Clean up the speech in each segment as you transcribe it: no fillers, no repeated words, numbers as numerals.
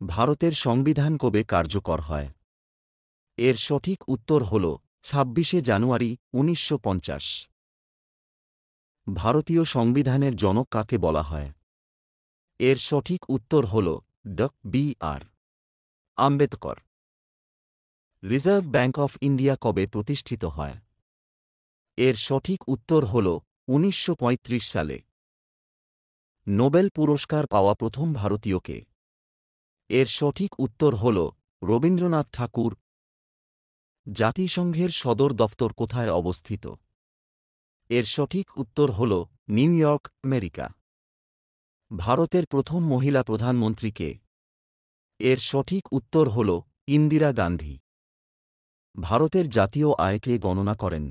ভারতের সংবিধান কবে কার্যকর হয়? এর সঠিক উত্তর হল ২৬শে জানুয়ারি ১৯৫০। ভারতীয় সংবিধানের জনক কাকে বলা হয়? এর সঠিক উত্তর হল doctor B R. Ambedkar. Reserve Bank of India কবে প্রতিষ্ঠিত হয়? এর সঠিক উত্তর হল ১৯৩৫ সালে। নোবেল পুরস্কার পাওয়া প্রথম ভারতীয় কে? এর সঠিক উত্তর হল রবীন্দ্রনাথ ঠাকুর। জাতিসংঘের সদর দফতর কোথায় অবস্থিত? এর সঠিক উত্তর হল নিউ ইয়র্ক, আমেরিকা। ভারতের প্রথম মহিলা প্রধানমন্ত্রী কে? এর সঠিক উত্তর হল ইন্দিরা গান্ধী। ভারতের জাতীয় আয়কে গণনা করেন?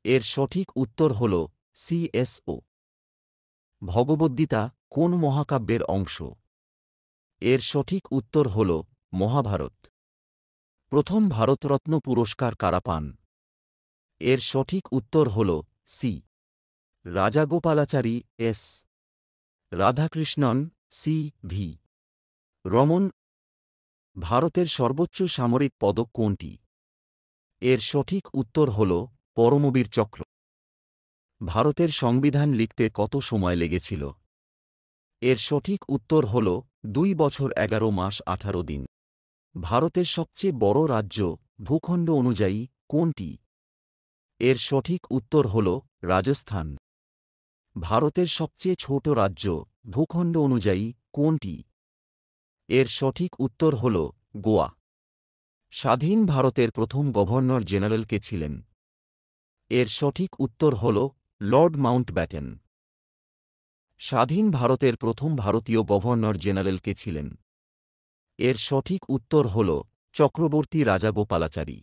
এর সঠিক উত্তর হল সিএসও। ভগবদ্গীতা কোন মহাকাব্যের অংশ? এর সঠিক উত্তর হল মহাভারত। প্রথম ভারতরত্ন পুরস্কার কারা পান? এর সঠিক উত্তর হল C Rajagopalachari, S Radhakrishnan, C V Raman. ভারতের সর্বোচ্চ সামরিক পদক কোনটি? এর সঠিক উত্তর হল পরমবীর চক্র। ভারতের সংবিধান লিখতে কত সময় লেগেছিল? এর সঠিক উত্তর হল ২ বছর ১১ মাস ১৮ দিন। ভারতের সবচেয়ে বড় রাজ্য ভূখণ্ড অনুযায়ী কোনটি? এর সঠিক উত্তর হল রাজস্থান। ভারতের সবচেয়ে ছোট রাজ্য ভূখণ্ড অনুযায়ী কোনটি? এর সঠিক উত্তর হল গোয়া। স্বাধীন ভারতের প্রথম গভর্নর জেনারেল কে ছিলেন? এর সঠিক উত্তর হল লর্ড মাউন্টব্যাটেন। স্বাধীন ভারতের প্রথম ভারতীয় গভর্নর জেনারেল কে ছিলেন? এর সঠিক উত্তর হল চক্রবর্তী রাজাগোপালাচারী।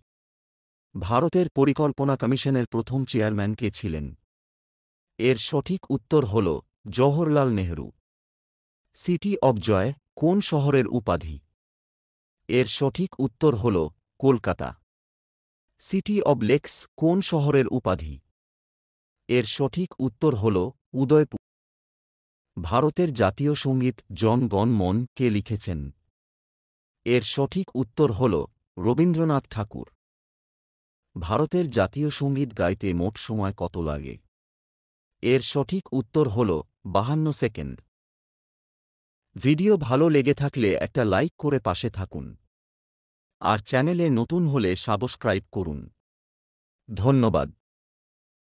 ভারতের পরিকল্পনা কমিশনের প্রথম চেয়ারম্যান কে ছিলেন? এর সঠিক উত্তর হল জওহরলাল নেহরু। সিটি অব জয় কোন শহরের উপাধি? এর সঠিক উত্তর হল কলকাতা। সিটি অব লেকস কোন শহরের উপাধি? এর সঠিক উত্তর হল উদয়পুর। ভারতের জাতীয় সঙ্গীত জন গণ মন কে লিখেছেন? এর সঠিক উত্তর হল রবীন্দ্রনাথ ঠাকুর। ভারতের জাতীয় সঙ্গীত গাইতে মোট সময় কত লাগে? এর সঠিক উত্তর হল ৫২ সেকেন্ড। ভিডিও ভালো লেগে থাকলে একটা লাইক করে পাশে থাকুন। আর চ্যানেলে নতুন হলে সাবস্ক্রাইব করুন। ধন্যবাদ।